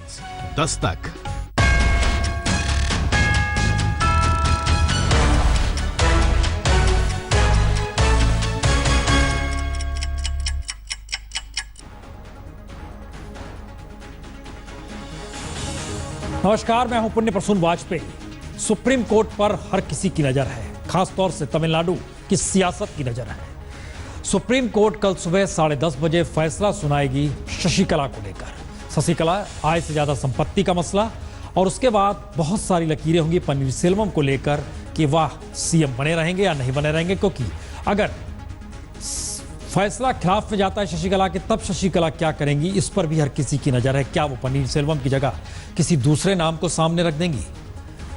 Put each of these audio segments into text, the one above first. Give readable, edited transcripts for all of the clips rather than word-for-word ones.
आवाज दस्तक। नमस्कार, मैं हूं पुण्य प्रसून वाजपेयी। सुप्रीम कोर्ट पर हर किसी की नजर है, खासतौर से तमिलनाडु की सियासत की नजर है। सुप्रीम कोर्ट कल सुबह 10:30 बजे फैसला सुनाएगी शशिकला को लेकर। शशिकला आय से ज्यादा संपत्ति का मसला और उसके बाद बहुत सारी लकीरें होंगी पन्नीरसेल्वम को लेकर कि वाह सीएम बने रहेंगे या नहीं बने रहेंगे, क्योंकि अगर फैसला खिलाफ में जाता है शशिकला के, तब शशिकला क्या करेंगी, इस पर भी हर किसी की नजर है। क्या वो पन्नीरसेल्वम की जगह किसी दूसरे नाम को सामने रख देंगी?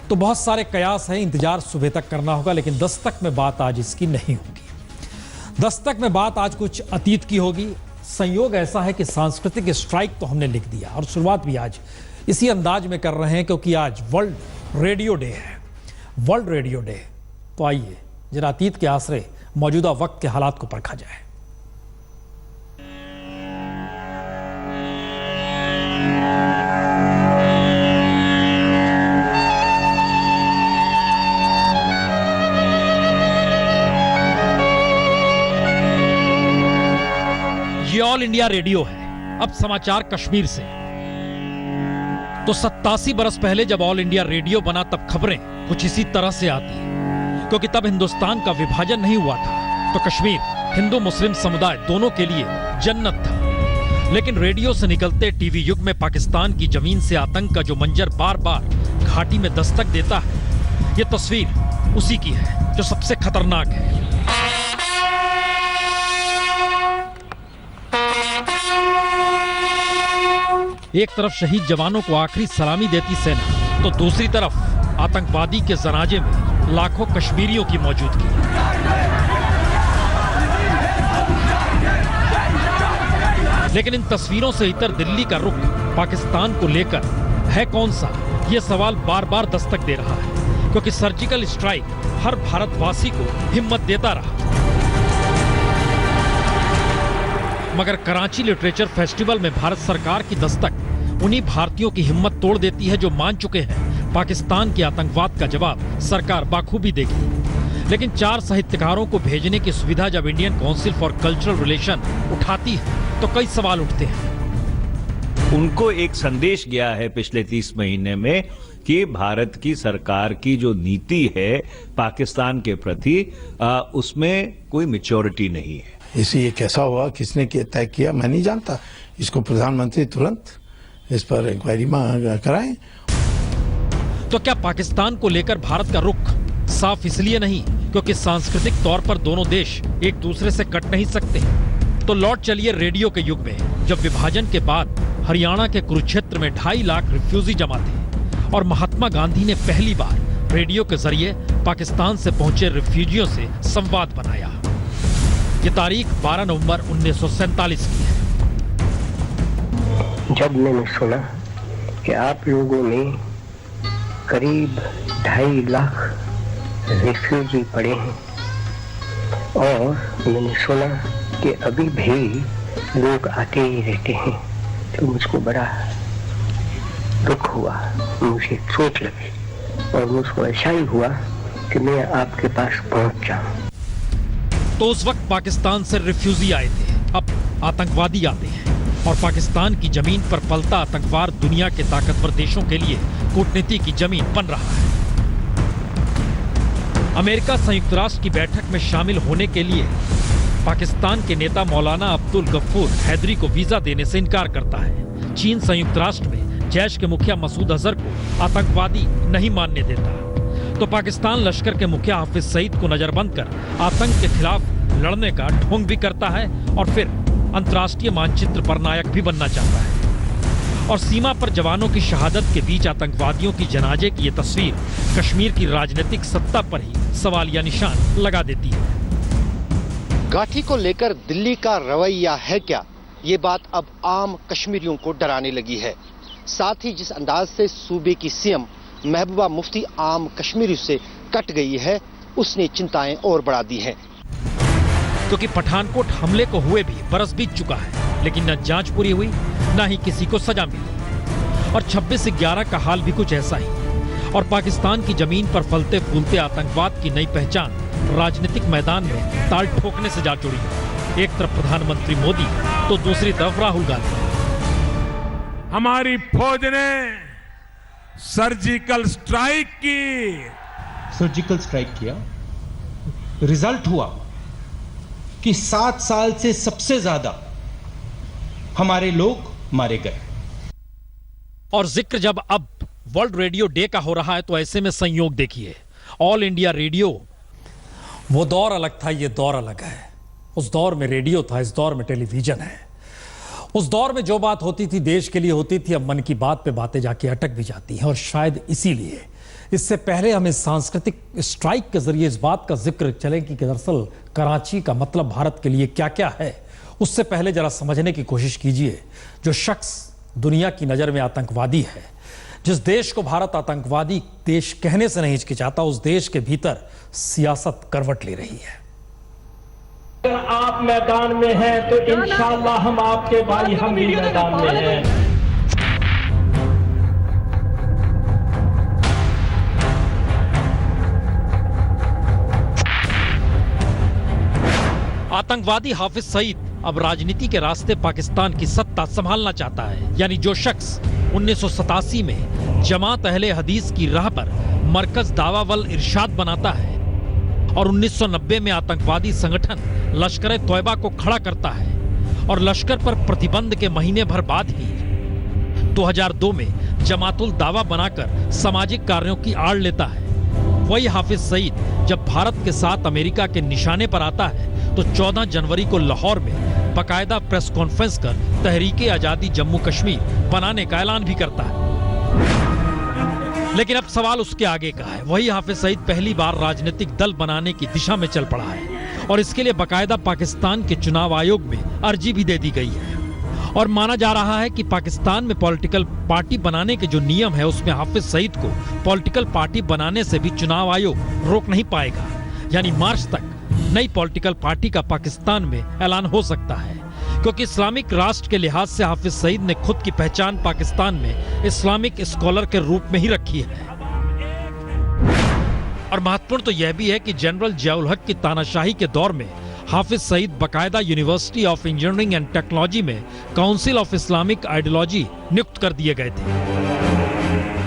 तो बहुत सारे कयास हैं, इंतजार सुबह तक करना होगा। लेकिन दस्तक में बात आज इसकी नहीं होगी। दस्तक में बात आज कुछ अतीत की होगी। संयोग ऐसा है कि सांस्कृतिक स्ट्राइक तो हमने लिख दिया और शुरुआत भी आज इसी अंदाज में कर रहे हैं, क्योंकि आज वर्ल्ड रेडियो डे है। World radio day. तो आइए जरा अतीत के आश्रय मौजूदा वक्त के हालात को परखा जाए। ये ऑल इंडिया रेडियो है। अब समाचार कश्मीर से। तो 87 बरस पहले जब ऑल इंडिया रेडियो बना तब खबरें कुछ इसी तरह से आती, क्योंकि तब हिंदुस्तान का विभाजन नहीं हुआ था। तो कश्मीर हिंदू मुस्लिम समुदाय दोनों के लिए जन्नत था। लेकिन रेडियो से निकलते टीवी युग में पाकिस्तान की जमीन से आतंक का जो मंजर बार बार घाटी में दस्तक देता है, ये तस्वीर उसी की है जो सबसे खतरनाक है। एक तरफ शहीद जवानों को आखिरी सलामी देती सेना, तो दूसरी तरफ आतंकवादी के जनाजे में लाखों कश्मीरियों की मौजूदगी। लेकिन इन तस्वीरों से इतर दिल्ली का रुख पाकिस्तान को लेकर है कौन सा, यह सवाल बार बार दस्तक दे रहा है, क्योंकि सर्जिकल स्ट्राइक हर भारतवासी को हिम्मत देता रहा। मगर कराची लिटरेचर फेस्टिवल में भारत सरकार की दस्तक उन्हीं भारतीयों की हिम्मत तोड़ देती है जो मान चुके हैं पाकिस्तान के आतंकवाद का जवाब सरकार बाखूबी देगी। लेकिन 4 साहित्यकारों को भेजने की सुविधा जब Indian council for cultural relation उठाती है तो कई सवाल उठते हैं। उनको एक संदेश गया है पिछले 30 महीने में कि भारत की सरकार की जो नीति है पाकिस्तान के प्रति, उसमें कोई मैच्योरिटी नहीं है। इसी ये कैसा हुआ, किसने तय किया, मैं नहीं जानता। इसको प्रधानमंत्री तुरंत इस पर इंक्वायरी कराएं। तो क्या पाकिस्तान को लेकर भारत का रुख साफ इसलिए नहीं क्योंकि सांस्कृतिक तौर पर दोनों देश एक दूसरे से कट नहीं सकते? तो लौट चलिए रेडियो के युग में, जब विभाजन के बाद हरियाणा के कुरुक्षेत्र में 2.5 लाख रिफ्यूजी जमा थे और महात्मा गांधी ने पहली बार रेडियो के जरिए पाकिस्तान से पहुंचे रिफ्यूजियों से संवाद बनाया। ये तारीख 12 नवंबर 1947 की है। जब मैंने सुना कि आप लोगों में करीब 2.5 लाख रिफ्यूजी पड़े हैं और मैंने सुना कि अभी भी लोग आते ही रहते हैं, तो मुझको बड़ा दुख हुआ, मुझे चोट लगी और मुझको ऐसा ही हुआ कि मैं आपके पास पहुंच जाऊं। तो उस वक्त पाकिस्तान से रिफ्यूजी आए थे, अब आतंकवादी आते हैं और पाकिस्तान की जमीन पर पलता आतंकवाद दुनिया के ताकतवर देशों के लिए कूटनीति की जमीन बन रहा है। अमेरिका संयुक्त राष्ट्र की बैठक में शामिल होने के लिए पाकिस्तान के नेता मौलाना अब्दुल गफूर हैदरी को वीजा देने से इनकार करता है। चीन संयुक्त राष्ट्र में जैश के मुखिया मसूद अजहर को आतंकवादी नहीं मानने देता। तो पाकिस्तान लश्कर के मुखिया हाफिज सईद को नजरबंद कर आतंक के खिलाफ लड़ने का ढोंग भी करता है और फिर अंतर्राष्ट्रीय मानचित्र पर नायक भी बनना चाहता है। और सीमा पर जवानों की शहादत के बीच आतंकवादियों की जनाजे की ये तस्वीर कश्मीर की राजनीतिक सत्ता पर ही सवालिया निशान लगा देती है। गाठी को लेकर दिल्ली का रवैया है क्या, ये बात अब आम कश्मीरियों को डराने लगी है। साथ ही जिस अंदाज से सूबे की सीएम महबूबा मुफ्ती आम कश्मीरी से कट गई है, उसने चिंताएं और बढ़ा दी हैं। क्योंकि पठानकोट हमले को हुए भी बरस बीत चुका है, लेकिन न जांच पूरी हुई, न ही किसी को सजा मिली। और 26/11 का हाल भी कुछ ऐसा ही। और पाकिस्तान की जमीन पर फलते फूलते आतंकवाद की नई पहचान राजनीतिक मैदान में ताल ठोकने से जा जुड़ी है। एक तरफ प्रधानमंत्री मोदी तो दूसरी तरफ राहुल गांधी। हमारी फौज ने सर्जिकल स्ट्राइक की। सर्जिकल स्ट्राइक किया, रिजल्ट हुआ कि 7 साल से सबसे ज्यादा हमारे लोग मारे गए। और जिक्र जब अब वर्ल्ड रेडियो डे का हो रहा है तो ऐसे में संयोग देखिए, ऑल इंडिया रेडियो। वो दौर अलग था, ये दौर अलग है। उस दौर में रेडियो था, इस दौर में टेलीविजन है। उस दौर में जो बात होती थी देश के लिए होती थी, अब मन की बात पे बातें जाके अटक भी जाती हैं। और शायद इसीलिए इससे पहले हमें सांस्कृतिक स्ट्राइक के जरिए इस बात का जिक्र चले कि दरअसल कराची का मतलब भारत के लिए क्या क्या है, उससे पहले जरा समझने की कोशिश कीजिए। जो शख्स दुनिया की नजर में आतंकवादी है, जिस देश को भारत आतंकवादी देश कहने से नहीं हिचकिचाता, उस देश के भीतर सियासत करवट ले रही है। अगर आप मैदान में हैं तो इंशाअल्लाह हम आपके भाई, हम भी मैदान में हैं। आतंकवादी हाफिज सईद अब राजनीति के रास्ते पाकिस्तान की सत्ता संभालना चाहता है। यानी जो शख्स 1987 में जमात अहले हदीस की राह पर मरकज दावा वल इरशाद बनाता है और 1990 में आतंकवादी संगठन लश्कर तोयबा को खड़ा करता है और लश्कर पर प्रतिबंध के महीने भर बाद ही 2002 में जमातुल दावा बनाकर सामाजिक कार्यों की आड़ लेता है, वही हाफिज सईद जब भारत के साथ अमेरिका के निशाने पर आता है तो 14 जनवरी को लाहौर में बाकायदा प्रेस कॉन्फ्रेंस कर तहरीके आजादी जम्मू कश्मीर बनाने का ऐलान भी करता है। लेकिन अब सवाल उसके आगे का है। वही हाफिज सईद पहली बार राजनीतिक दल बनाने की दिशा में चल पड़ा है और इसके लिए बाकायदा पाकिस्तान के चुनाव आयोग में अर्जी भी दे दी गई है। और माना जा रहा है कि पाकिस्तान में पॉलिटिकल पार्टी बनाने के जो नियम है उसमें हाफिज सईद को पॉलिटिकल पार्टी बनाने से भी चुनाव आयोग रोक नहीं पाएगा। यानी मार्च तक नई पॉलिटिकल पार्टी का पाकिस्तान में ऐलान हो सकता है, क्योंकि इस्लामिक राष्ट्र के लिहाज से हाफिज सईद ने खुद की पहचान पाकिस्तान में इस्लामिक स्कॉलर के रूप में ही रखी है। और महत्वपूर्ण तो यह भी है कि जनरल जियाउल हक की तानाशाही के दौर में हाफिज सईद बाकायदा university of engineering and technology में काउंसिल ऑफ इस्लामिक आइडियोलॉजी नियुक्त कर दिए गए थे।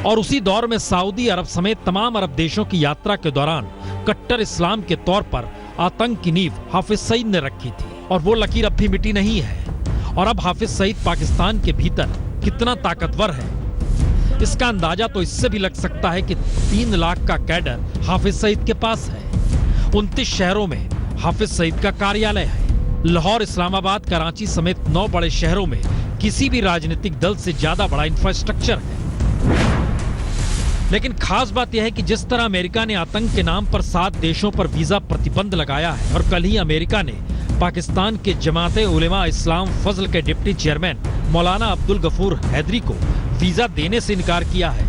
और उसी दौर में सऊदी अरब समेत तमाम अरब देशों की यात्रा के दौरान कट्टर इस्लाम के तौर पर आतंक की नींव हाफिज सईद ने रखी थी और वो लकीर अब भी मिटी नहीं है। और अब हाफिज सईद पाकिस्तान के भीतर कितना ताकतवर है इसका अंदाजा तो इससे भी लग सकता है कि 3 लाख का कैडर हाफिज सईद के पास है। 29 शहरों में हाफिज सईद का कार्यालय है। लाहौर, इस्लामाबाद, कराची समेत 9 बड़े शहरों में किसी भी राजनीतिक दल से ज्यादा बड़ा इंफ्रास्ट्रक्चर है। लेकिन खास बात यह है कि जिस तरह अमेरिका ने आतंक के नाम पर 7 देशों पर वीजा प्रतिबंध लगाया है और कल ही अमेरिका ने पाकिस्तान के जमाते उलेमा इस्लाम फजल के डिप्टी चेयरमैन मौलाना अब्दुल गफूर हैदरी को वीजा देने से इनकार किया है,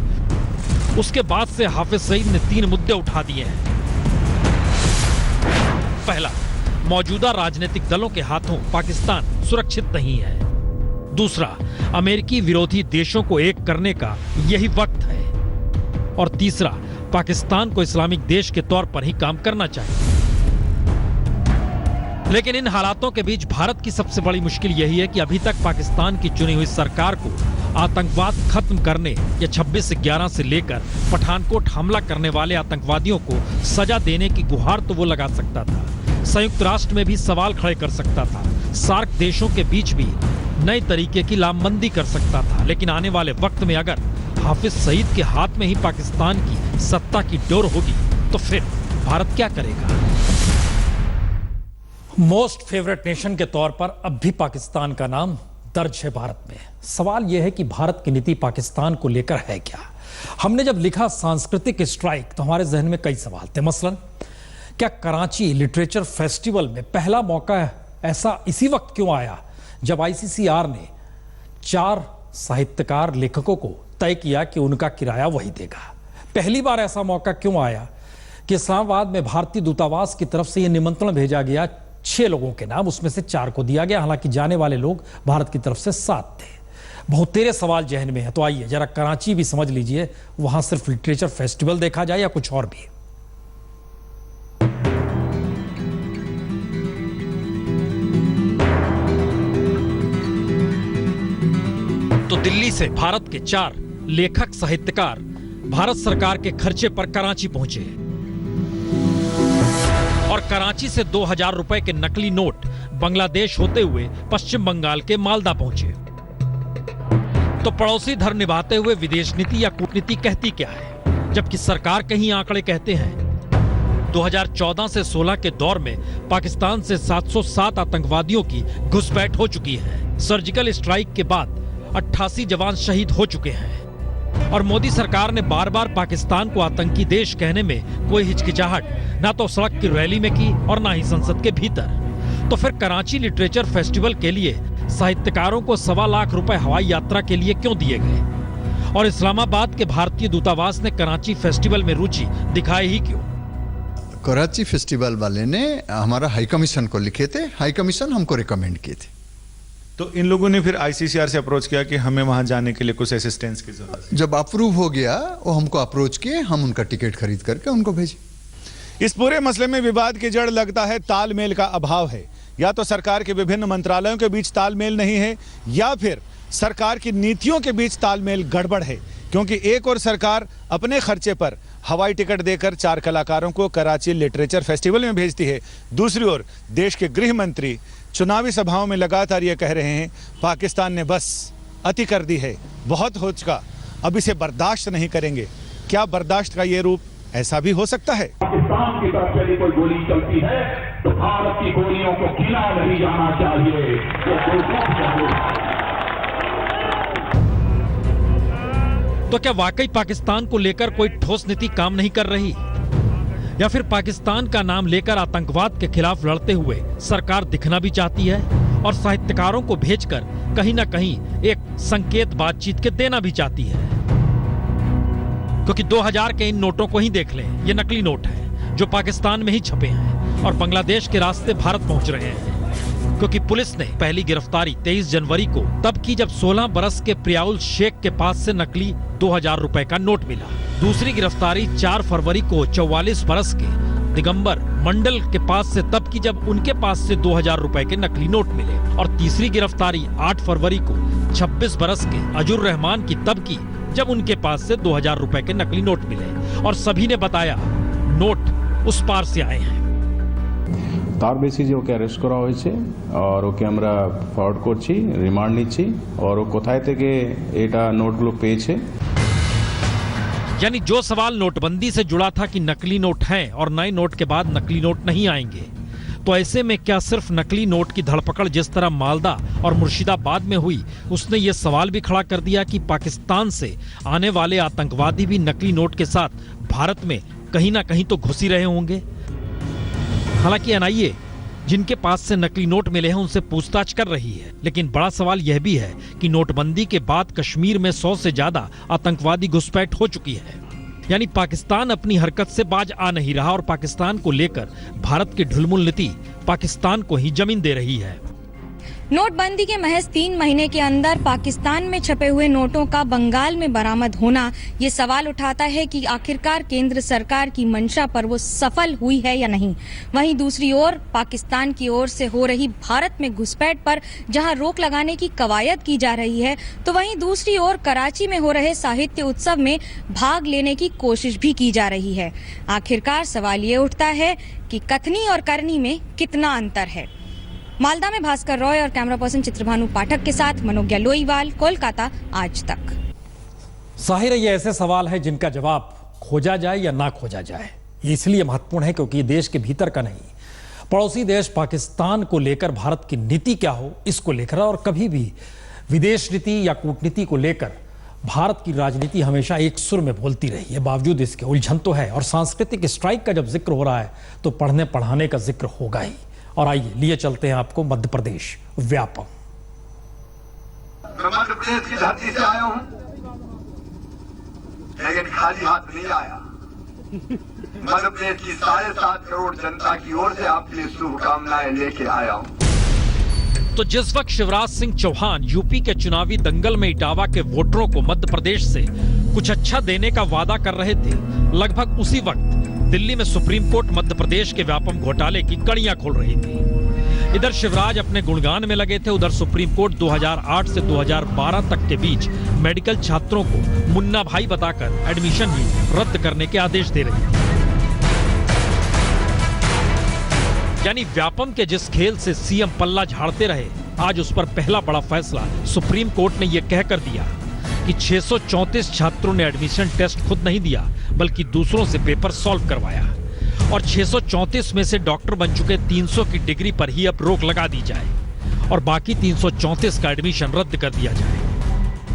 उसके बाद से हाफिज सईद ने 3 मुद्दे उठा दिए हैं। पहला, मौजूदा राजनीतिक दलों के हाथों पाकिस्तान सुरक्षित नहीं है। दूसरा, अमेरिकी विरोधी देशों को एक करने का यही वक्त है। और तीसरा, पाकिस्तान को इस्लामिक देश के तौर पर ही काम करना चाहिए। लेकिन इन हालातों के बीच भारत की सबसे बड़ी मुश्किल यही है कि अभी तक पाकिस्तान की चुनी हुई सरकार को आतंकवाद खत्म करने या 26/11 से लेकर पठानकोट हमला करने वाले आतंकवादियों को सजा देने की गुहार तो वो लगा सकता था, संयुक्त राष्ट्र में भी सवाल खड़े कर सकता था, सार्क देशों के बीच भी नए तरीके की लामबंदी कर सकता था। लेकिन आने वाले वक्त में अगर हाफिज सईद के हाथ में ही पाकिस्तान की सत्ता की डोर होगी तो फिर भारत क्या करेगा? मोस्ट फेवरेट नेशन के तौर पर अब भी पाकिस्तान का नाम दर्ज है भारत में। सवाल यह है कि भारत की नीति पाकिस्तान को लेकर है क्या? हमने जब लिखा सांस्कृतिक स्ट्राइक तो हमारे जहन में कई सवाल थे। मसलन, क्या कराची लिटरेचर फेस्टिवल में पहला मौका ऐसा इसी वक्त क्यों आया जब ICCR ने 4 साहित्यकार लेखकों को तय किया कि उनका किराया वही देगा? पहली बार ऐसा मौका क्यों आया कि इस्लामाबाद में भारतीय दूतावास की तरफ से यह निमंत्रण भेजा गया 6 लोगों के नाम, उसमें से 4 को दिया गया, हालांकि जाने वाले लोग भारत की तरफ से 7 थे। बहुतेरे सवाल जहन में है, तो आइए जरा कराची भी समझ लीजिए, वहां सिर्फ लिटरेचर फेस्टिवल देखा जाए या कुछ और भी। तो दिल्ली से भारत के 4 लेखक साहित्यकार भारत सरकार के खर्चे पर कराची पहुंचे और कराची से 2000 रुपए के नकली नोट बांग्लादेश होते हुए पश्चिम बंगाल के मालदा पहुंचे। तो पड़ोसी धर्म निभाते हुए विदेश नीति या कूटनीति कहती क्या है, जबकि सरकार कहीं आंकड़े कहते हैं 2014 से 16 के दौर में पाकिस्तान से 707 आतंकवादियों की घुसपैठ हो चुकी है। सर्जिकल स्ट्राइक के बाद 88 जवान शहीद हो चुके हैं और मोदी सरकार ने बार बार पाकिस्तान को आतंकी देश कहने में कोई हिचकिचाहट ना तो सड़क की रैली में की और ना ही संसद के भीतर। तो फिर कराची लिटरेचर फेस्टिवल के लिए साहित्यकारों को 1.25 लाख रुपए हवाई यात्रा के लिए क्यों दिए गए और इस्लामाबाद के भारतीय दूतावास ने कराची फेस्टिवल में रुचि दिखाई ही क्यों? कराची फेस्टिवल वाले ने हमारा हाई कमीशन को लिखे थे, हाई कमीशन हमको रिकमेंड किए थे। तो इन लोगों ने फिर आईसीसीआर से अप्रोच किया कि हमें वहां जाने के लिए कुछ असिस्टेंस की जरूरत है। जब अप्रूव हो गया वो हमको अप्रोच किए, हम उनका टिकट खरीद करके उनको भेजे। इस पूरे मसले में विवाद की जड़ लगता है तालमेल का अभाव है। या तो सरकार के विभिन्न मंत्रालयों के बीच तालमेल नहीं है या फिर सरकार की नीतियों के बीच तालमेल गड़बड़ है, क्योंकि एक और सरकार अपने खर्चे पर हवाई टिकट देकर 4 कलाकारों को कराची लिटरेचर फेस्टिवल में भेजती है, दूसरी ओर देश के गृह मंत्री चुनावी सभाओं में लगातार ये कह रहे हैं पाकिस्तान ने बस अति कर दी है, बहुत हो चुका, अब इसे बर्दाश्त नहीं करेंगे। क्या बर्दाश्त का ये रूप ऐसा भी हो सकता है? पाकिस्तान की तरफ से कोई गोली चलती है तो भारत की गोलियों को गिना नहीं जाना चाहिए। तो क्या वाकई पाकिस्तान को लेकर कोई ठोस नीति काम नहीं कर रही, या फिर पाकिस्तान का नाम लेकर आतंकवाद के खिलाफ लड़ते हुए सरकार दिखना भी चाहती है और साहित्यकारों को भेजकर कहीं ना कहीं एक संकेत बातचीत के देना भी चाहती है? क्योंकि 2000 के इन नोटों को ही देख लें, ये नकली नोट हैं जो पाकिस्तान में ही छपे हैं और बांग्लादेश के रास्ते भारत पहुंच रहे हैं। क्योंकि पुलिस ने पहली गिरफ्तारी 23 जनवरी को तब की जब 16 बरस के प्रियाउल शेख के पास से नकली 2000 रुपए का नोट मिला। दूसरी गिरफ्तारी 4 फरवरी को 44 बरस के दिगंबर मंडल के पास से तब की जब उनके पास से 2000 रुपए के नकली नोट मिले। और तीसरी गिरफ्तारी 8 फरवरी को 26 बरस के अजुर रहमान की तब की जब उनके पास से 2000 रुपए के नकली नोट मिले और सभी ने बताया नोट उस पार से आए हैं। তার বেসিসে ওকে অ্যারেস্ট করা হয়েছে আর ওকে আমরা ফরওয়ার্ড করছি, রিমান্ড নিচ্ছি और वो কোথায় থেকে এটা নোটগুলো পেয়েছে। यानी जो सवाल नोटबंदी से जुड़ा था कि नकली नोट हैं और नए नोट के बाद नकली नोट नहीं आएंगे, तो ऐसे में क्या सिर्फ नकली नोट की धरपकड़ जिस तरह मालदा और मुर्शिदाबाद में हुई, उसने ये सवाल भी खड़ा कर दिया कि पाकिस्तान से आने वाले आतंकवादी भी नकली नोट के साथ भारत में कहीं ना कहीं तो घुस ही रहे होंगे? हालांकि एनआईए जिनके पास से नकली नोट मिले हैं उनसे पूछताछ कर रही है, लेकिन बड़ा सवाल यह भी है कि नोटबंदी के बाद कश्मीर में 100 से ज्यादा आतंकवादी घुसपैठ हो चुकी है। यानी पाकिस्तान अपनी हरकत से बाज आ नहीं रहा और पाकिस्तान को लेकर भारत की ढुलमुल नीति पाकिस्तान को ही जमीन दे रही है। नोटबंदी के महज 3 महीने के अंदर पाकिस्तान में छपे हुए नोटों का बंगाल में बरामद होना ये सवाल उठाता है कि आखिरकार केंद्र सरकार की मंशा पर वो सफल हुई है या नहीं। वहीं दूसरी ओर पाकिस्तान की ओर से हो रही भारत में घुसपैठ पर जहां रोक लगाने की कवायद की जा रही है, तो वहीं दूसरी ओर कराची में हो रहे साहित्य उत्सव में भाग लेने की कोशिश भी की जा रही है। आखिरकार सवाल ये उठता है कि कथनी और करनी में कितना अंतर है। मालदा में भास्कर रॉय और कैमरा पर्सन चित्रभानु पाठक के साथ मनोज्ञा लोईवाल, कोलकाता, आज तक। जाहिर है ये ऐसे सवाल है जिनका जवाब खोजा जाए या ना खोजा जाए। ये इसलिए महत्वपूर्ण है क्योंकि ये देश के भीतर का नहीं, पड़ोसी देश पाकिस्तान को लेकर भारत की नीति क्या हो इसको लेकर, और कभी भी विदेश नीति या कूटनीति को लेकर भारत की राजनीति हमेशा एक सुर में बोलती रही है। बावजूद इसके उलझन तो है, और सांस्कृतिक स्ट्राइक का जब जिक्र हो रहा है तो पढ़ने पढ़ाने का जिक्र होगा ही। और आइए लिए चलते हैं आपको मध्य प्रदेश व्यापम। मैं मध्य प्रदेश की धरती से आया हूं, लेकिन खाली हाथ नहीं आया। मध्य प्रदेश की 7.5 करोड़ जनता की ओर से आपके लिए शुभकामनाएं लेके आया हूं। तो जिस वक्त शिवराज सिंह चौहान यूपी के चुनावी दंगल में इटावा के वोटरों को मध्य प्रदेश से कुछ अच्छा देने का वादा कर रहे थे, लगभग उसी वक्त दिल्ली में सुप्रीम कोर्ट मध्य प्रदेश के व्यापम घोटाले की कड़ियां खोल रही थी। इधर शिवराज अपने गुणगान में लगे थे, उधर सुप्रीम कोर्ट 2008 से 2012 तक के बीच मेडिकल छात्रों को मुन्ना भाई बताकर एडमिशन ही रद्द करने के आदेश दे रही थी। यानी व्यापम के जिस खेल से सीएम पल्ला झाड़ते रहे, आज उस पर पहला बड़ा फैसला सुप्रीम कोर्ट ने यह कहकर दिया कि 634 छात्रों ने एडमिशन टेस्ट खुद नहीं दिया बल्कि दूसरों से पेपर सॉल्व करवाया और 634 में से डॉक्टर बन चुके 300 की डिग्री पर ही अब रोक लगा दी जाए और बाकी 334 का एडमिशन रद्द कर दिया जाए।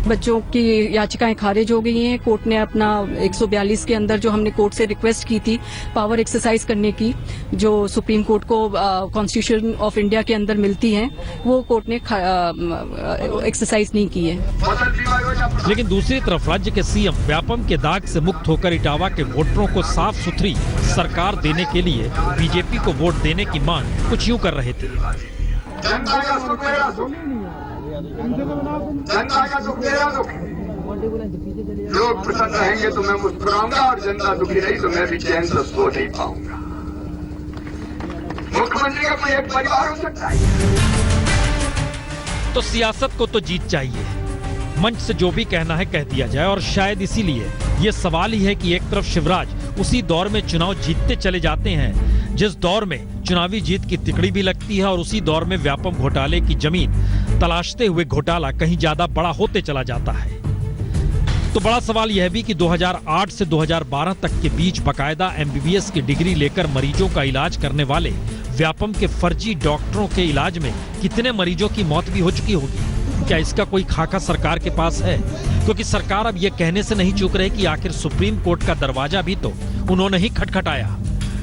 बच्चों की याचिकाएं खारिज हो गई हैं। कोर्ट ने अपना 142 के अंदर जो हमने कोर्ट से रिक्वेस्ट की थी पावर एक्सरसाइज करने की, जो सुप्रीम कोर्ट को कॉन्स्टिट्यूशन ऑफ इंडिया के अंदर मिलती हैं, वो कोर्ट ने एक्सरसाइज नहीं की है। लेकिन दूसरी तरफ राज्य के सीएम व्यापम के दाग से मुक्त होकर इटावा के वोटरों को साफ सुथरी सरकार देने के लिए बीजेपी को वोट देने की मांग कुछ यूं कर रहे थे। जनता का सुख मेरा सुख, जनता का सुख मेरा सुख। लोग प्रसन्न रहेंगे तो मैं मुस्कुराऊंगा और जनता दुखी रही तो मैं भी चैन से सो नहीं पाऊंगा। मुख्यमंत्री का कोई एक परिवार हो सकता है। तो सियासत को तो जीत चाहिए, मंच से जो भी कहना है कह दिया जाए और शायद इसीलिए ये सवाल ही है कि एक तरफ शिवराज उसी दौर में चुनाव जीतते चले जाते हैं जिस दौर में चुनावी जीत की तिकड़ी भी लगती है और उसी दौर में व्यापम घोटाले की जमीन तलाशते हुए घोटाला कहीं ज्यादा बड़ा होते चला जाता है। तो बड़ा सवाल यह भी कि 2008 से 2012 तक के बीच बकायदा एमबीबीएस की डिग्री लेकर मरीजों का इलाज करने वाले व्यापम के फर्जी डॉक्टरों के इलाज में कितने मरीजों की मौत भी हो चुकी होगी। क्या इसका कोई खाका सरकार के पास है? क्योंकि सरकार अब यह कहने से नहीं चूक रही कि आखिर सुप्रीम कोर्ट का दरवाजा भी तो उन्होंने ही खटखटाया।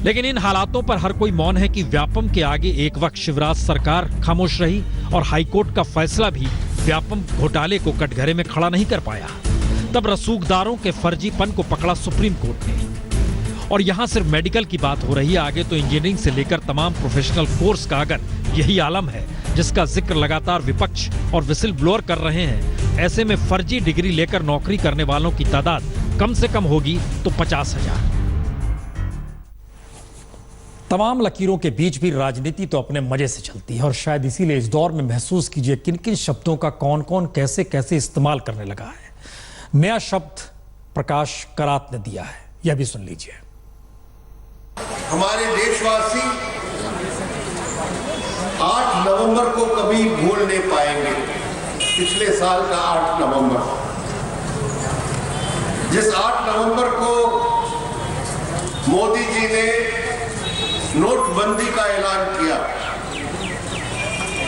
लेकिन इन हालातों पर हर कोई मौन है कि व्यापम के आगे एक वक्त शिवराज सरकार खामोश रही और हाईकोर्ट का फैसला भी व्यापम घोटाले को कटघरे में खड़ा नहीं कर पाया। तब रसूखदारों के फर्जीपन को पकड़ा सुप्रीम कोर्ट ने। और यहां सिर्फ मेडिकल की बात हो रही है, आगे तो इंजीनियरिंग से लेकर तमाम प्रोफेशनल कोर्स का अगर यही आलम है जिसका जिक्र लगातार विपक्ष और विसिल ब्लोअर कर रहे हैं, ऐसे में फर्जी डिग्री लेकर नौकरी करने वालों की तादाद कम से कम होगी तो 50,000। तमाम लकीरों के बीच भी राजनीति तो अपने मजे से चलती है और शायद इसीलिए इस दौर में महसूस कीजिए किन किन शब्दों का कौन कौन कैसे कैसे इस्तेमाल करने लगा है। नया शब्द प्रकाश करात ने दिया है, यह भी सुन लीजिए। हमारे देशवासी 8 नवंबर को कभी भूल नहीं पाएंगे। पिछले साल का 8 नवंबर, जिस 8 नवंबर को मोदी जी ने नोटबंदी का ऐलान किया,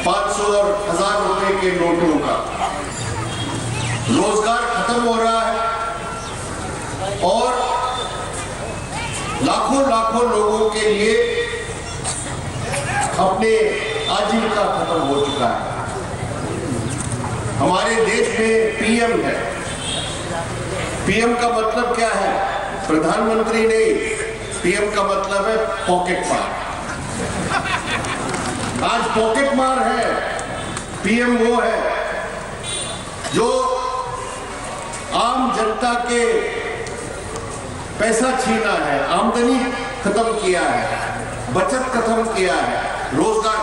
500 और 1000 रुपए के नोटों का। रोजगार खत्म हो रहा है और लाखों लाखों लोगों के लिए अपने आजीविका खत्म हो चुका है। हमारे देश में पीएम है। पीएम का मतलब क्या है? प्रधानमंत्री नहीं, पीएम का मतलब है पॉकेट मार। आज पॉकेट मार है। पीएम वो है जो आम जनता के पैसा छीना है, आमदनी खत्म किया है, बचत खत्म किया है, रोजगार